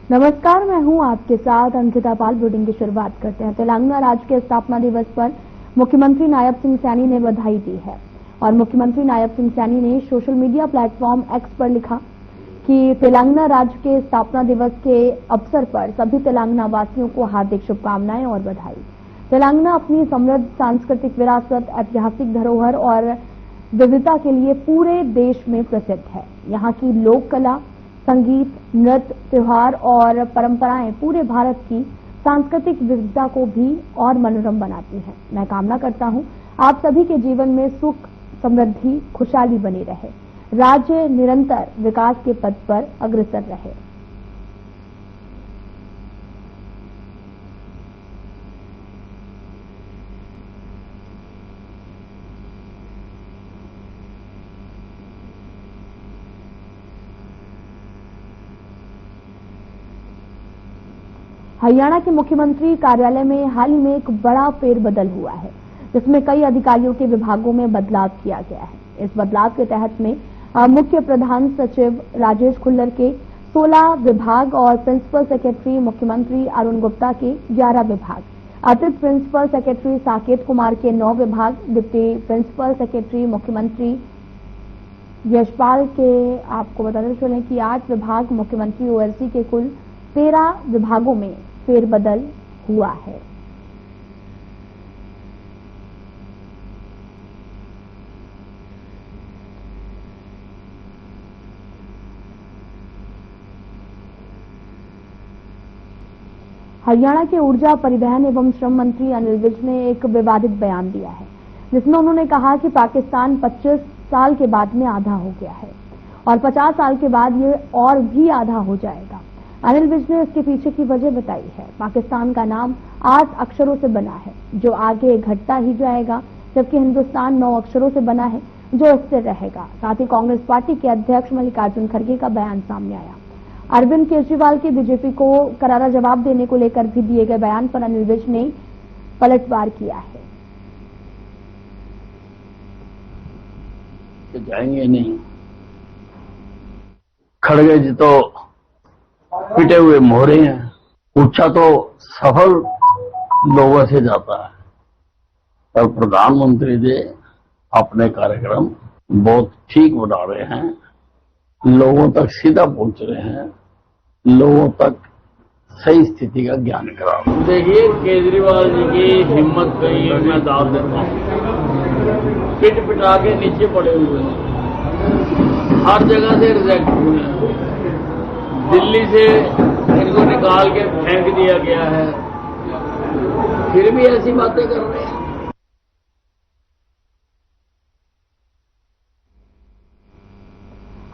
नमस्कार, मैं हूं आपके साथ अंकिता पाल। बुलेटिन की शुरुआत करते हैं। तेलंगाना राज्य के स्थापना दिवस पर मुख्यमंत्री नायब सिंह सैनी ने बधाई दी है और मुख्यमंत्री नायब सिंह सैनी ने सोशल मीडिया प्लेटफॉर्म एक्स पर लिखा कि तेलंगाना राज्य के स्थापना दिवस के अवसर पर सभी तेलंगाना वासियों को हार्दिक शुभकामनाएं और बधाई। तेलंगाना अपनी समृद्ध सांस्कृतिक विरासत, ऐतिहासिक धरोहर और विविधता के लिए पूरे देश में प्रसिद्ध है। यहाँ की लोक कला, संगीत, नृत्य, त्योहार और परंपराएं पूरे भारत की सांस्कृतिक विविधता को भी और मनोरम बनाती हैं। मैं कामना करता हूं आप सभी के जीवन में सुख, समृद्धि, खुशहाली बनी रहे, राज्य निरंतर विकास के पथ पर अग्रसर रहे। हरियाणा के मुख्यमंत्री कार्यालय में हाल ही में एक बड़ा फेरबदल हुआ है, जिसमें कई अधिकारियों के विभागों में बदलाव किया गया है। इस बदलाव के तहत में मुख्य प्रधान सचिव राजेश खुल्लर के 16 विभाग और प्रिंसिपल सेक्रेटरी मुख्यमंत्री अरुण गुप्ता के 11 विभाग, अतिरिक्त प्रिंसिपल सेक्रेटरी साकेत कुमार के 9 विभाग, डिप्टी प्रिंसिपल सेक्रेटरी मुख्यमंत्री यशपाल के आपको बताते चलें कि 8 विभाग, मुख्यमंत्री ओएलसी के कुल 13 विभागों में फेरबदल हुआ है। हरियाणा के ऊर्जा, परिवहन एवं श्रम मंत्री अनिल विज ने एक विवादित बयान दिया है, जिसमें उन्होंने कहा कि पाकिस्तान 25 साल के बाद में आधा हो गया है और 50 साल के बाद ये और भी आधा हो जाएगा। अनिल विज ने इसके पीछे की वजह बताई है। पाकिस्तान का नाम 8 अक्षरों से बना है, जो आगे घटता ही जाएगा, जबकि हिंदुस्तान 9 अक्षरों से बना है, जो स्थिर रहेगा। साथ ही कांग्रेस पार्टी के अध्यक्ष मल्लिकार्जुन खड़गे का बयान सामने आया। अरविंद केजरीवाल के बीजेपी को करारा जवाब देने को लेकर भी दिए गए बयान पर अनिल विज ने पलटवार किया है। जाएंगे नहीं, खड़गे जी तो पिटे हुए मोहरे हैं। पूछा तो सफल लोगों से जाता है, पर प्रधानमंत्री जी अपने कार्यक्रम बहुत ठीक बना रहे हैं, लोगों तक सीधा पहुंच रहे हैं, लोगों तक सही स्थिति का ज्ञान करा रहे हैं। देखिए, केजरीवाल जी की हिम्मत कहीं मैं दाव देता हूं, पिट पिटा के नीचे पड़े हुए हैं, हर जगह से रिजेक्ट हुए हैं। दिल्ली से इनको निकाल के फेंक दिया गया है, फिर भी ऐसी बातें कर रहे हैं।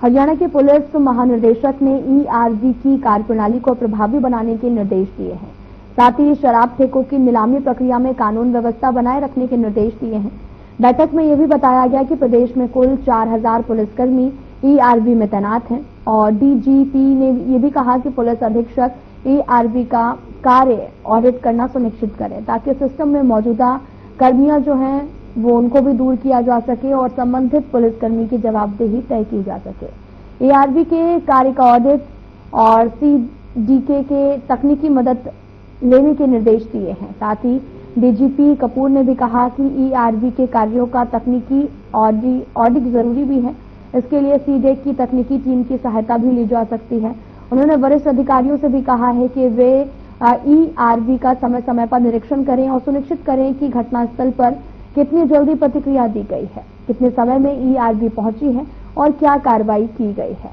हरियाणा के पुलिस महानिदेशक ने ईआरवी की कार्यप्रणाली को प्रभावी बनाने के निर्देश दिए हैं। साथ ही शराब ठेकों की नीलामी प्रक्रिया में कानून व्यवस्था बनाए रखने के निर्देश दिए हैं। बैठक में यह भी बताया गया कि प्रदेश में कुल 4000 पुलिसकर्मी ईआरवी में तैनात हैं और डीजीपी ने यह भी कहा कि पुलिस अधीक्षक ईआरवी का कार्य ऑडिट करना सुनिश्चित करें, ताकि सिस्टम में मौजूदा कर्मियां जो हैं वो उनको भी दूर किया जा सके और संबंधित पुलिसकर्मी की जवाबदेही तय की जा सके। ईआरवी के कार्य का ऑडिट और सीडीके के तकनीकी मदद लेने के निर्देश दिए हैं। साथ ही डीजीपी कपूर ने भी कहा कि ईआरवी के कार्यों का तकनीकी ऑडिट जरूरी भी है। इसके लिए सीडेक की तकनीकी टीम की सहायता भी ली जा सकती है। उन्होंने वरिष्ठ अधिकारियों से भी कहा है कि वे ईआरवी का समय समय पर निरीक्षण करें और सुनिश्चित करें कि घटनास्थल पर कितनी जल्दी प्रतिक्रिया दी गई है, कितने समय में ईआरवी पहुंची है और क्या कार्रवाई की गई है।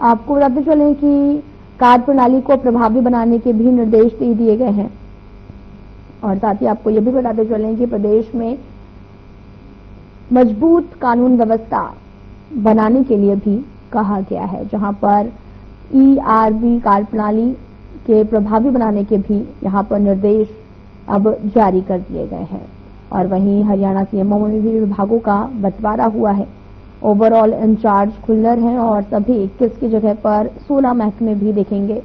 आपको बताते चलें कि कार्यप्रणाली को प्रभावी बनाने के भी निर्देश दिए गए हैं और साथ ही आपको यह भी बताते चलें कि प्रदेश में मजबूत कानून व्यवस्था बनाने के लिए भी कहा गया है, जहां पर ईआरवी कार्यप्रणाली के प्रभावी बनाने के भी यहां पर निर्देश अब जारी कर दिए गए हैं। और वहीं हरियाणा सीएमओ में भी विभागों का बंटवारा हुआ है। ओवरऑल इंचार्ज खुल्लर हैं और सभी 21 की जगह पर 16 महकमे भी देखेंगे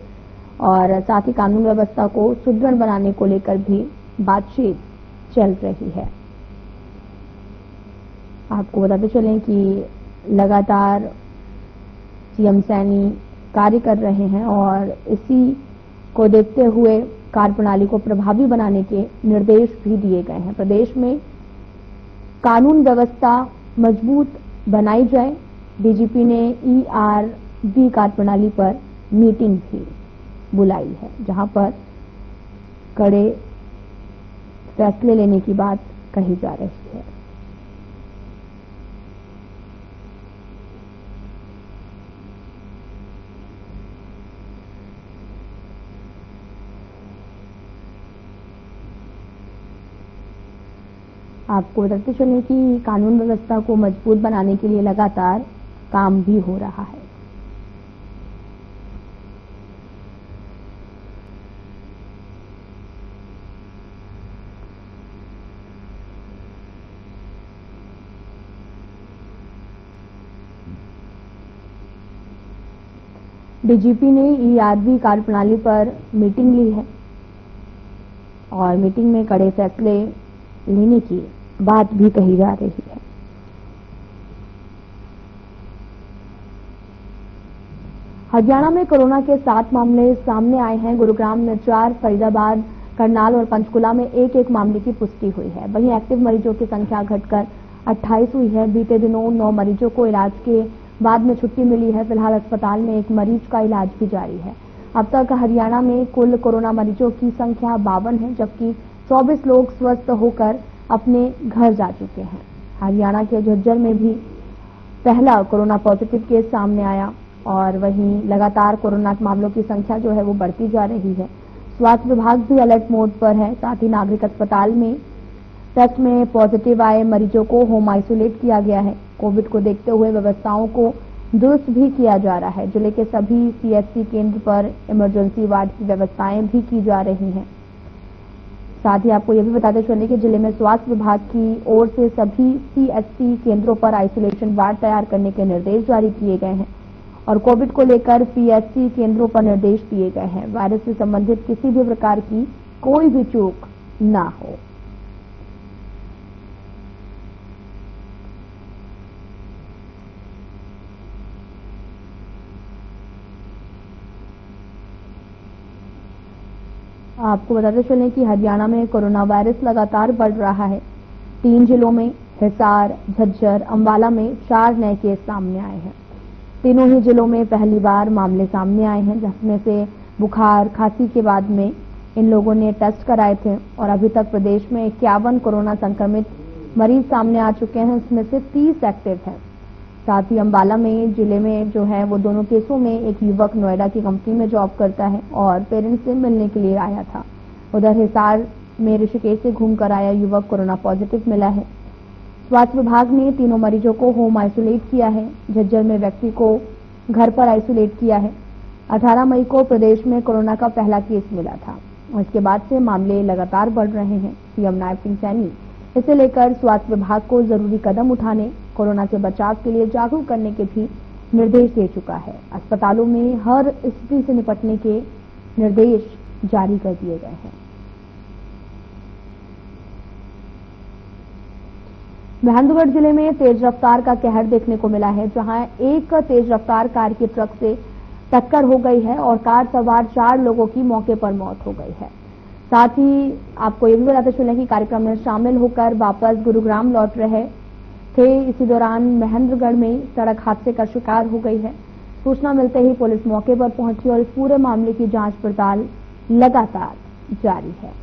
और साथ ही कानून व्यवस्था को सुदृढ़ बनाने को लेकर भी बातचीत चल रही है। आपको बताते चलें कि लगातार सीएम सैनी कार्य कर रहे हैं और इसी को देखते हुए कार्यप्रणाली को प्रभावी बनाने के निर्देश भी दिए गए हैं। प्रदेश में कानून व्यवस्था मजबूत बनाई जाए। डीजीपी ने ईआरबी कार्यप्रणाली पर मीटिंग भी बुलाई है, जहां पर कड़े फैसले लेने की बात कही जा रही है। आपको बताते चलें कि कानून व्यवस्था को मजबूत बनाने के लिए लगातार काम भी हो रहा है। डीजीपी ने ईआरबी कार्यप्रणाली पर मीटिंग ली है और मीटिंग में कड़े फैसले लेने की बात भी कही जा रही है। हरियाणा में कोरोना के 7 मामले सामने आए हैं। गुरुग्राम में 4, फरीदाबाद, करनाल और पंचकुला में एक मामले की पुष्टि हुई है। वहीं एक्टिव मरीजों की संख्या घटकर 28 हुई है। बीते दिनों 9 मरीजों को इलाज के बाद में छुट्टी मिली है। फिलहाल अस्पताल में एक मरीज का इलाज भी जारी है। अब तक हरियाणा में कुल कोरोना मरीजों की संख्या 52 है, जबकि 24 लोग स्वस्थ होकर अपने घर जा चुके हैं। हरियाणा के झज्जर में भी पहला कोरोना पॉजिटिव केस सामने आया और वहीं लगातार कोरोना मामलों की संख्या जो है वो बढ़ती जा रही है। स्वास्थ्य विभाग भी अलर्ट मोड पर है। साथ ही नागरिक अस्पताल में टेस्ट में पॉजिटिव आए मरीजों को होम आइसोलेट किया गया है। कोविड को देखते हुए व्यवस्थाओं को दुरुस्त भी किया जा रहा है। जिले के सभी सीएचसी केंद्र पर इमरजेंसी वार्ड की व्यवस्थाएं भी की जा रही हैं। साथ ही आपको यह भी बताते चलें कि जिले में स्वास्थ्य विभाग की ओर से सभी सीएचसी केंद्रों पर आइसोलेशन वार्ड तैयार करने के निर्देश जारी किए गए हैं और कोविड को लेकर पीएचसी केंद्रों पर निर्देश दिए गए हैं। वायरस से संबंधित किसी भी प्रकार की कोई भी चूक ना हो। आपको बताते चलें कि हरियाणा में कोरोना वायरस लगातार बढ़ रहा है। 3 जिलों में हिसार, झज्जर, अंबाला में 4 नए केस सामने आए हैं। तीनों ही जिलों में पहली बार मामले सामने आए हैं, जिसमें से बुखार, खांसी के बाद में इन लोगों ने टेस्ट कराए थे और अभी तक प्रदेश में 51 कोरोना संक्रमित मरीज सामने आ चुके हैं। इसमें से 30 एक्टिव हैं। साथ ही अंबाला में जिले में जो है वो दोनों केसों में एक युवक नोएडा की कंपनी में जॉब करता है और पेरेंट्स से मिलने के लिए आया था। उधर हिसार में ऋषिकेश से घूमकर आया युवक कोरोना पॉजिटिव मिला है। स्वास्थ्य विभाग ने तीनों मरीजों को होम आइसोलेट किया है। झज्जर में व्यक्ति को घर पर आइसोलेट किया है। 18 मई को प्रदेश में कोरोना का पहला केस मिला था और इसके बाद से मामले लगातार बढ़ रहे हैं। सीएम नायब सिंह सैनी इसे लेकर स्वास्थ्य विभाग को जरूरी कदम उठाने, कोरोना से बचाव के लिए जागरूक करने के भी निर्देश दे चुका है। अस्पतालों में हर स्थिति से निपटने के निर्देश जारी कर दिए गए हैं। महेंद्रगढ़ जिले में तेज रफ्तार का कहर देखने को मिला है, जहां एक तेज रफ्तार कार की ट्रक से टक्कर हो गई है और कार सवार 4 लोगों की मौके पर मौत हो गई है। साथ ही आपको ये भी बताते चलें कि कार्यक्रम में शामिल होकर वापस गुरुग्राम लौट रहे थे। इसी दौरान महेंद्रगढ़ में सड़क हादसे का शिकार हो गई है। सूचना मिलते ही पुलिस मौके पर पहुंची और इस पूरे मामले की जांच पड़ताल लगातार जारी है।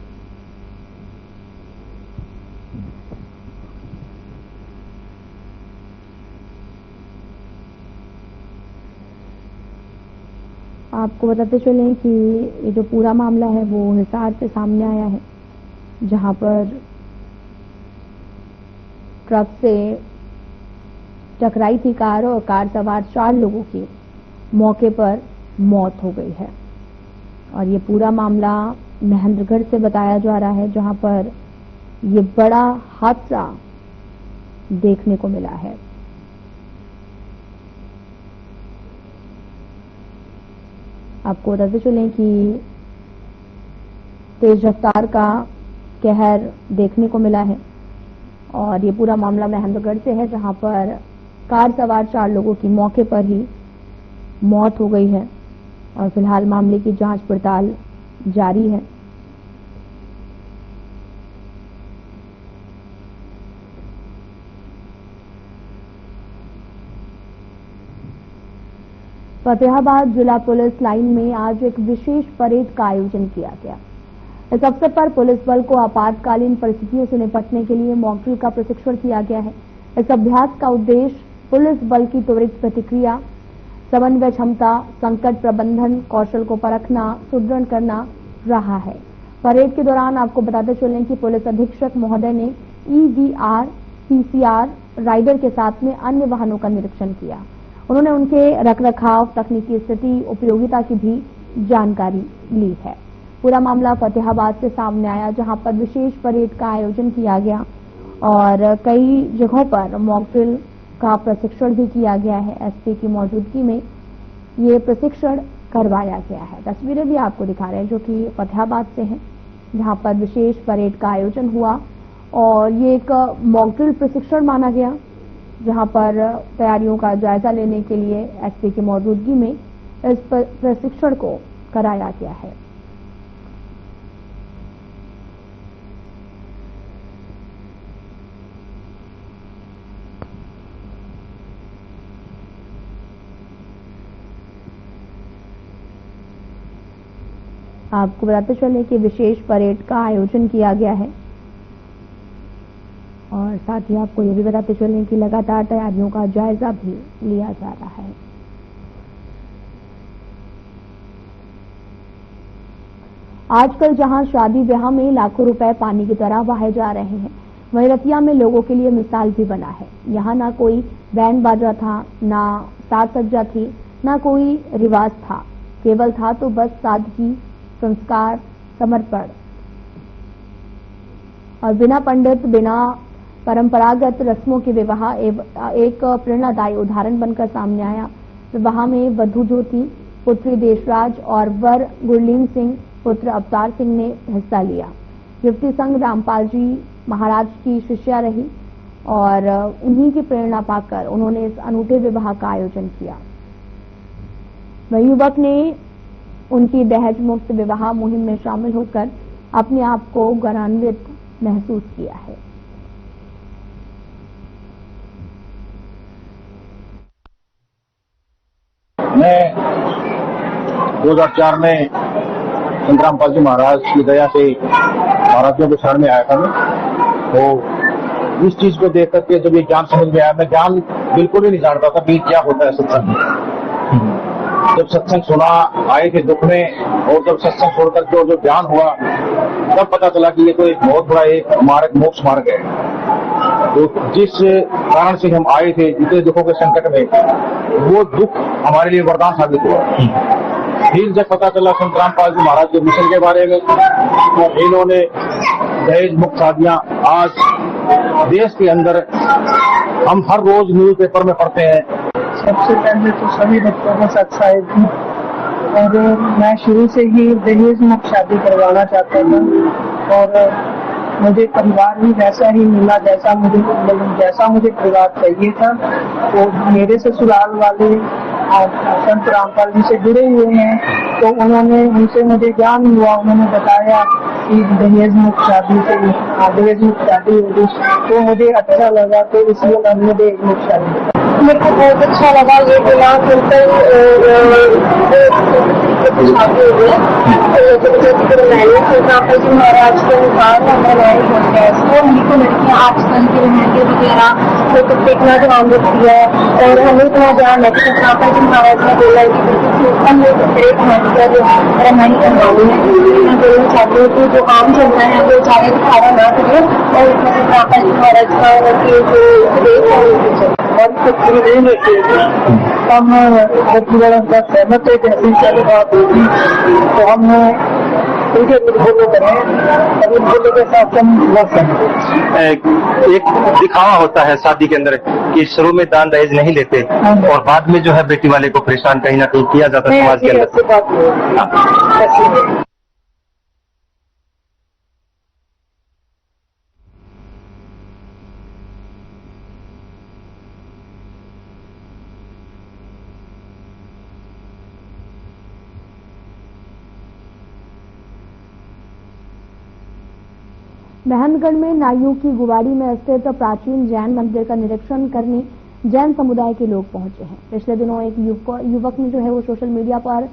आपको बताते चलें कि ये जो पूरा मामला है वो हिसार से सामने आया है, जहां पर ट्रक से टकराई थी कार और कार सवार 4 लोगों की मौके पर मौत हो गई है। और ये पूरा मामला महेंद्रगढ़ से बताया जा रहा है, जहां पर ये बड़ा हादसा देखने को मिला है। आपको बताते चलें कि तेज रफ्तार का कहर देखने को मिला है। और ये पूरा मामला महेंद्रगढ़ से है, जहां पर कार सवार 4 लोगों की मौके पर ही मौत हो गई है और फिलहाल मामले की जांच पड़ताल जारी है। फतेहाबाद जिला पुलिस लाइन में आज एक विशेष परेड का आयोजन किया गया। इस अवसर पर पुलिस बल को आपातकालीन परिस्थितियों से निपटने के लिए मॉक ड्रिल का प्रशिक्षण किया गया है। इस अभ्यास का उद्देश्य पुलिस बल की त्वरित प्रतिक्रिया, समन्वय क्षमता, संकट प्रबंधन कौशल को परखना, सुदृढ़ करना रहा है। परेड के दौरान आपको बताते चलें कि पुलिस अधीक्षक महोदय ने EVR, PCR राइडर के साथ में अन्य वाहनों का निरीक्षण किया। उन्होंने उनके रखरखाव, तकनीकी स्थिति, उपयोगिता की भी जानकारी ली है। पूरा मामला फतेहाबाद से सामने आया, जहां पर विशेष परेड का आयोजन किया गया और कई जगहों पर मॉक ड्रिल का प्रशिक्षण भी किया गया है। SP की मौजूदगी में ये प्रशिक्षण करवाया गया है। तस्वीरें भी आपको दिखा रहे हैं जो कि फतेहाबाद से हैं, जहां पर विशेष परेड का आयोजन हुआ और ये एक मॉक ड्रिल प्रशिक्षण माना गया, जहां पर तैयारियों का जायजा लेने के लिए SP की मौजूदगी में इस प्रशिक्षण को कराया गया है। आपको बताते चले कि विशेष परेड का आयोजन किया गया है और साथ ही आपको ये भी बताते चलें कि लगातार तैयारियों का जायजा भी लिया जा रहा है। आजकल जहां शादी ब्याह में लाखों रुपए पानी की तरह बहाए जा रहे हैं, वहीं रतिया में लोगों के लिए मिसाल भी बना है। यहाँ ना कोई बैंड बाजा था, ना साज सज्जा थी, ना कोई रिवाज था, केवल था तो बस सादगी, संस्कार, समर्पण और बिना पंडित, बिना परंपरागत रस्मों के विवाह एक प्रेरणादायी उदाहरण बनकर सामने आया। विवाह में वधू ज्योति पुत्री देशराज और वर गुरलीन सिंह पुत्र अवतार सिंह ने हिस्सा लिया। युवती संघ रामपाल जी महाराज की शिष्या रही और उन्हीं की प्रेरणा पाकर उन्होंने इस अनूठे विवाह का आयोजन किया। वह युवक ने उनकी दहेज मुक्त विवाह मुहिम में शामिल होकर अपने आप को गौरवान्वित महसूस किया है। मैं 2004 में संत रामपाल जी महाराज की दया से महाराजों के शरण में आया था मैं। तो इस चीज को देख करके जब ये ज्ञान समझ में आया, मैं ज्ञान बिल्कुल ही नहीं जानता था कि क्या होता है सत्संग। जब सत्संग सुना, आए थे दुख में, और जब सत्संग छोड़ करके जो ज्ञान हुआ, तब पता चला कि ये तो एक बहुत बड़ा एक मार्ग, मोक्ष मार्ग है। तो जिस कारण से हम आए थे, जितने दुखों के संकट में, वो दुख हमारे लिए वरदान साबित हुआ। फिर जब पता चला संत रामपाल जी महाराज के मिशन के बारे में, तो इन्होंने दहेज मुक्त शादियां आज देश के अंदर हम हर रोज न्यूज पेपर में पढ़ते हैं। सबसे पहले तो सभी बच्चों को सत्साहित थी और मैं शुरू से ही दहेज मुक्त शादी करवाना चाहता था और मुझे परिवार भी वैसा ही मिला जैसा मुझे परिवार चाहिए था। तो मेरे ससुराल वाले संत रामपाल जी से जुड़े हुए हैं, तो उनसे मुझे ज्ञान हुआ। उन्होंने बताया कि दहेज मुक्त शादी होगी, तो मुझे अच्छा लगा, तो इसलिए मैंने दहेज मुक्त शादी। मेरे को बहुत अच्छा लगा ये गुनाह सुनकर शादी हो गई। मैंने संत रामपाल जी महाराज के अनुसार हमारे को लड़कियाँ आजकल के लहंगे वगैरह फोटो देखना जो आमद किया है, और हमें इतना ध्यान है कि संत रामपाल जी महाराज ने बोला है कि हमने कपड़े पहनकर रमाई करवानी है। मैं बोलना चाहती हूँ कि जो आम जनता है वो ज्यादा दिखावा ना करे और संत रामपाल जी महाराज का जो उपदेश है और हम सहमत है कि ऐसी सारी बात होगी, तो हम उनके फॉलो करें और उन फॉलो के साथ हम वर्क करें। एक दिखावा होता है शादी के अंदर कि शुरू में दान दहेज नहीं लेते और बाद में जो है बेटी वाले को परेशान कहीं ना कहीं किया जाता है समाज के अंदर। ऐसी बात नहीं। महंतगढ़ में नाइयों की गुवाड़ी में स्थित प्राचीन जैन मंदिर का निरीक्षण करने जैन समुदाय के लोग पहुंचे हैं। पिछले दिनों एक युवक ने जो है वो सोशल मीडिया पर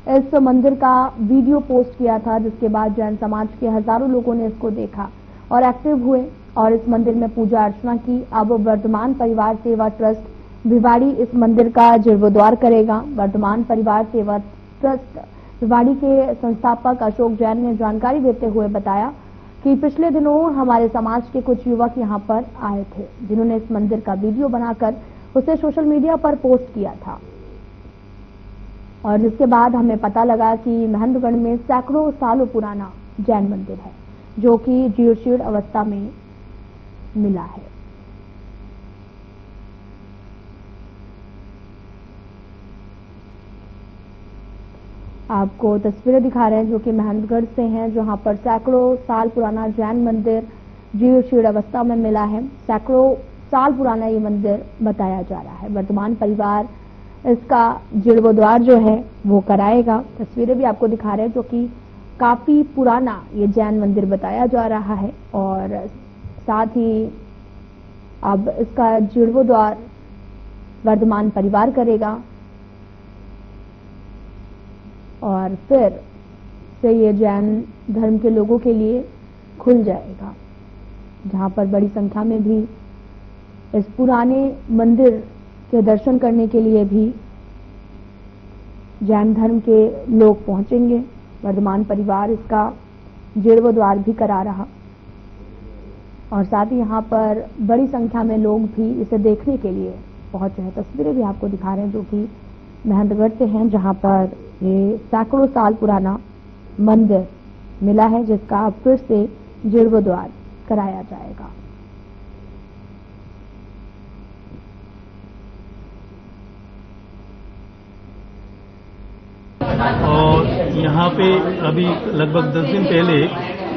इस मंदिर का वीडियो पोस्ट किया था, जिसके बाद जैन समाज के हजारों लोगों ने इसको देखा और एक्टिव हुए और इस मंदिर में पूजा अर्चना की। अब वर्धमान परिवार सेवा ट्रस्ट भिवाड़ी इस मंदिर का जीर्णोद्धार करेगा। वर्धमान परिवार सेवा ट्रस्ट भिवाड़ी के संस्थापक अशोक जैन ने जानकारी देते हुए बताया कि पिछले दिनों हमारे समाज के कुछ युवक यहां पर आए थे, जिन्होंने इस मंदिर का वीडियो बनाकर उसे सोशल मीडिया पर पोस्ट किया था और जिसके बाद हमें पता लगा कि महंतगढ़ में सैकड़ों सालों पुराना जैन मंदिर है, जो कि जीर्ण अवस्था में मिला है। आपको तस्वीरें दिखा रहे हैं जो कि महंतगढ़ से हैं, जहां पर सैकड़ों साल पुराना जैन मंदिर जीर्ण अवस्था में मिला है। सैकड़ों साल पुराना ये मंदिर बताया जा रहा है। वर्तमान परिवार इसका जीर्णोद्धार जो है वो कराएगा। तस्वीरें भी आपको दिखा रहे हैं जो कि काफी पुराना ये जैन मंदिर बताया जा रहा है और साथ ही अब इसका जीर्णोद्धार वर्धमान परिवार करेगा और फिर से ये जैन धर्म के लोगों के लिए खुल जाएगा, जहां पर बड़ी संख्या में भी इस पुराने मंदिर के दर्शन करने के लिए भी जैन धर्म के लोग पहुंचेंगे। वर्धमान परिवार इसका जीर्णोद्धार भी करा रहा और साथ ही यहाँ पर बड़ी संख्या में लोग भी इसे देखने के लिए पहुंचे हैं। तस्वीरें भी आपको दिखा रहे हैं जो कि महंतगढ़ से हैं, जहां पर ये सैकड़ों साल पुराना मंदिर मिला है, जिसका अब फिर से जीर्णोद्धार कराया जाएगा। और यहाँ पे अभी लगभग 10 दिन पहले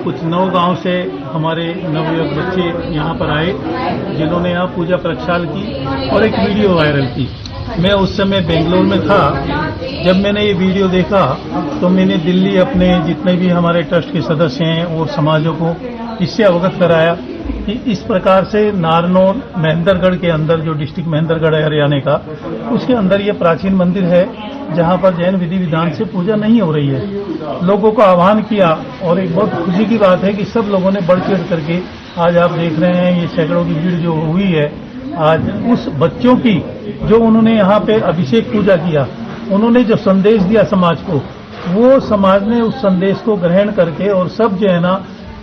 कुछ 9 गांव से हमारे नवयुवक बच्चे यहाँ पर आए, जिन्होंने यहाँ पूजा प्रक्षाल की और एक वीडियो वायरल की। मैं उस समय बेंगलोर में था। जब मैंने ये वीडियो देखा तो मैंने दिल्ली अपने जितने भी हमारे ट्रस्ट के सदस्य हैं और समाजों को इससे अवगत कराया कि इस प्रकार से नारनौल महेंद्रगढ़ के अंदर, जो डिस्ट्रिक्ट महेंद्रगढ़ है हरियाणा का, उसके अंदर ये प्राचीन मंदिर है जहां पर जैन विधि विधान से पूजा नहीं हो रही है। लोगों को आह्वान किया और एक बहुत खुशी की बात है कि सब लोगों ने बढ़ चढ़ करके, आज आप देख रहे हैं ये सैकड़ों की भीड़ जो हुई है, आज उस बच्चों की जो उन्होंने यहाँ पे अभिषेक पूजा किया, उन्होंने जो संदेश दिया समाज को, वो समाज ने उस संदेश को ग्रहण करके और सब जो है ना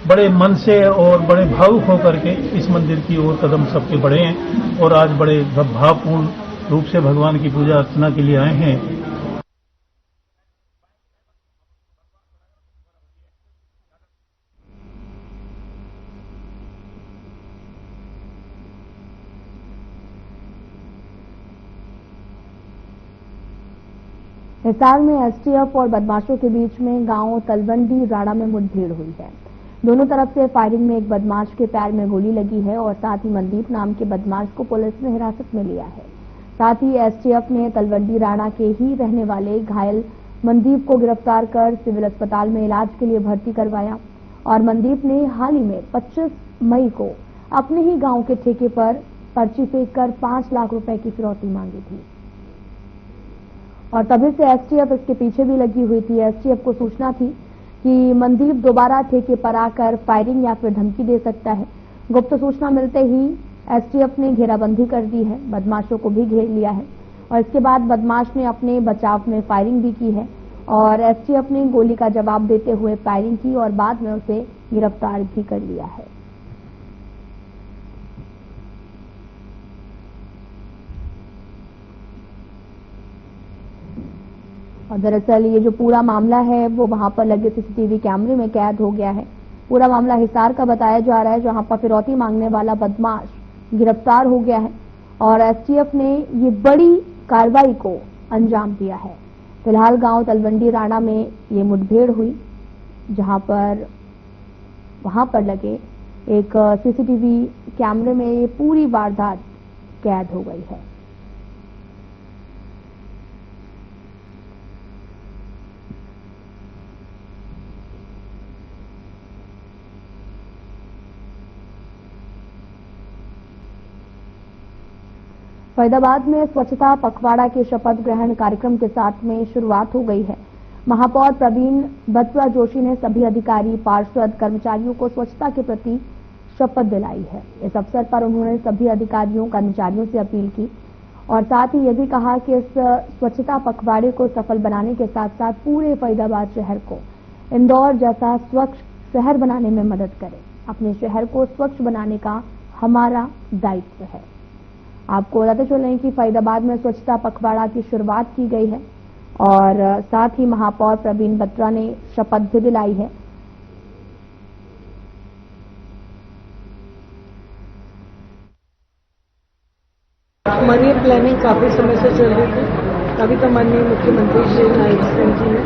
बड़े मन से और बड़े भावुक होकर के इस मंदिर की ओर कदम सबके बढ़े हैं और आज बड़े भावपूर्ण रूप से भगवान की पूजा अर्चना के लिए आए हैं। हिसार में एसटीएफ और बदमाशों के बीच में गांव तलवंडी राणा में मुठभेड़ हुई है। दोनों तरफ से फायरिंग में एक बदमाश के पैर में गोली लगी है और साथ ही मनदीप नाम के बदमाश को पुलिस ने हिरासत में लिया है। साथ ही एसटीएफ ने तलवंडी राणा के ही रहने वाले घायल मनदीप को गिरफ्तार कर सिविल अस्पताल में इलाज के लिए भर्ती करवाया और मनदीप ने हाल ही में 25 मई को अपने ही गांव के ठेके पर पर्ची फेंक कर 5 लाख रुपए की फिरौती मांगी थी और तभी से एसटीएफ इसके पीछे भी लगी हुई थी। एसटीएफ को सूचना थी कि मनदीप दोबारा ठेके पर आकर फायरिंग या फिर धमकी दे सकता है। गुप्त सूचना मिलते ही एसटीएफ ने घेराबंदी कर दी है, बदमाशों को भी घेर लिया है और इसके बाद बदमाश ने अपने बचाव में फायरिंग भी की है और एसटीएफ ने गोली का जवाब देते हुए फायरिंग की और बाद में उसे गिरफ्तार भी कर लिया है। और दरअसल ये जो पूरा मामला है वो वहां पर लगे सीसीटीवी कैमरे में कैद हो गया है। पूरा मामला हिसार का बताया जा रहा है, जहां पर फिरौती मांगने वाला बदमाश गिरफ्तार हो गया है और एसटीएफ ने ये बड़ी कार्रवाई को अंजाम दिया है। फिलहाल गांव तलवंडी राणा में ये मुठभेड़ हुई, जहां पर वहां पर लगे एक सीसीटीवी कैमरे में ये पूरी वारदात कैद हो गई है। फरीदाबाद में स्वच्छता पखवाड़ा के शपथ ग्रहण कार्यक्रम के साथ में शुरुआत हो गई है। महापौर प्रवीण बत्रा जोशी ने सभी अधिकारी, पार्षद, कर्मचारियों को स्वच्छता के प्रति शपथ दिलाई है। इस अवसर पर उन्होंने सभी अधिकारियों, कर्मचारियों से अपील की और साथ ही यह भी कहा कि इस स्वच्छता पखवाड़े को सफल बनाने के साथ साथ पूरे फरीदाबाद शहर को इंदौर जैसा स्वच्छ शहर बनाने में मदद करें। अपने शहर को स्वच्छ बनाने का हमारा दायित्व है। आपको बताते चलें कि फरीदाबाद में स्वच्छता पखवाड़ा की शुरुआत की गई है और साथ ही महापौर प्रवीण बत्रा ने शपथ भी दिलाई है। हमारी ये प्लानिंग काफी समय से चल रही थी। अभी तो माननीय मुख्यमंत्री श्री नायब जी ने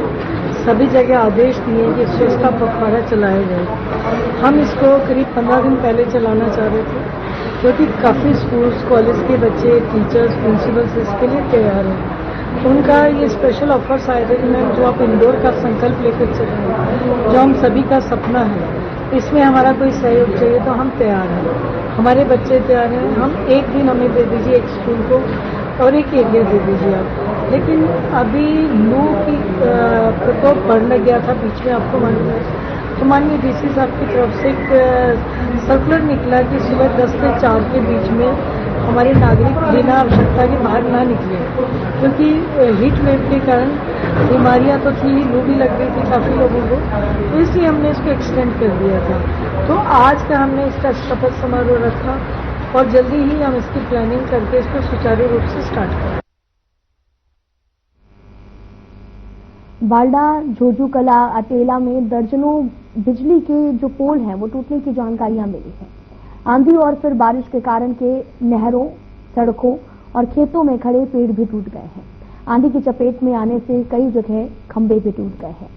सभी जगह आदेश दिए कि स्वच्छता पखवाड़ा चलाया जाए। हम इसको करीब 15 दिन पहले चलाना चाह रहे थे क्योंकि काफी स्कूल्स, कॉलेज के बच्चे, टीचर्स, प्रिंसिपल्स इसके लिए तैयार हैं। उनका ये स्पेशल ऑफर्स आए थे कि मैम जो आप इंदौर का संकल्प लेकर चल रहे हैं, जो हम सभी का सपना है, इसमें हमारा कोई सहयोग चाहिए तो हम तैयार हैं। हमारे बच्चे तैयार हैं। हम एक दिन हमें दे दीजिए एक स्कूल को और एक एरिया दे दीजिए आप। लेकिन अभी लू की प्रकोप बढ़ने गया था बीच में, आपको मालूम है। तो माननीय डीसी साहब की तरफ से एक सर्कुलर निकला कि सुबह 10 से 4 के बीच में हमारे नागरिक बिना आवश्यकता के बाहर ना निकले, क्योंकि हीट वेव के कारण बीमारियां तो थी, लू भी लग गई थी काफी लोगों को, तो इसलिए हमने इसको एक्सटेंड कर दिया था। तो आज का हमने इसका शपथ समारोह रखा और जल्दी ही हम इसकी प्लानिंग करके इसको सुचारू रूप से स्टार्ट करें। बालडा, झोझूकला, अटेला में दर्जनों बिजली के जो पोल हैं वो टूटने की जानकारियां मिली हैं। आंधी और फिर बारिश के कारण के नहरों, सड़कों और खेतों में खड़े पेड़ भी टूट गए हैं। आंधी की चपेट में आने से कई जगह खंभे भी टूट गए हैं।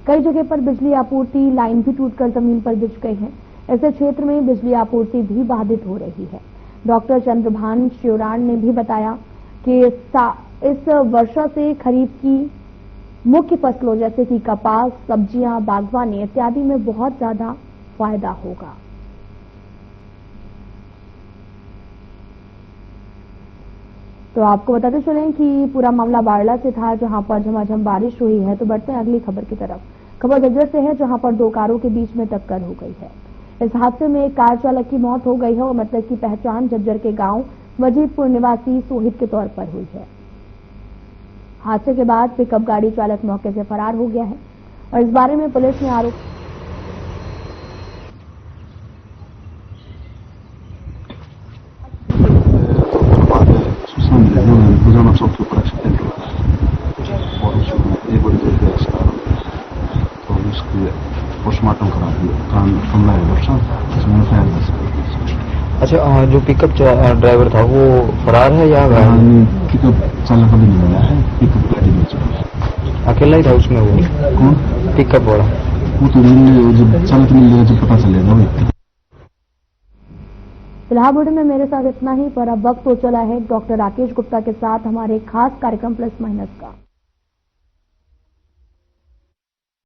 कई जगह पर बिजली आपूर्ति लाइन भी टूटकर जमीन पर बिछ गई है। ऐसे क्षेत्र में बिजली आपूर्ति भी बाधित हो रही है। डॉक्टर चंद्रभान श्योराण ने भी बताया कि इस वर्षा से खरीफ की मुख्य फसलों जैसे कि कपास, सब्जियां, बागवानी इत्यादि में बहुत ज्यादा फायदा होगा। तो आपको बताते चलें कि पूरा मामला बारला से था, जहां पर झमाझम बारिश हुई है। तो बढ़ते हैं अगली खबर की तरफ। खबर झज्जर से है, जहां पर दो कारों के बीच में टक्कर हो गई है। इस हादसे में एक कार चालक की मौत हो गई है और मृतक की पहचान झज्जर के गांव वजीदपुर निवासी सोहित के तौर पर हुई है। हादसे के बाद पिकअप गाड़ी चालक मौके से फरार हो गया है और इस बारे में पुलिस ने आरोप पोस्टमार्टम करा दिया। अच्छा, जो पिकअप ड्राइवर था वो फरार है या पिकअप चालक अभी नहीं मिला है। पिकअप गाड़ी में चला, अकेला ही था उसमें वो? कौन? पिकअप वाला। वो तो जब चालक मिलेगा जब पता चलेगा वही। फिलहाल वीडियो में मेरे साथ इतना ही, पर अब वक्त हो चला है डॉक्टर राकेश गुप्ता के साथ हमारे खास कार्यक्रम प्लस माइनस का।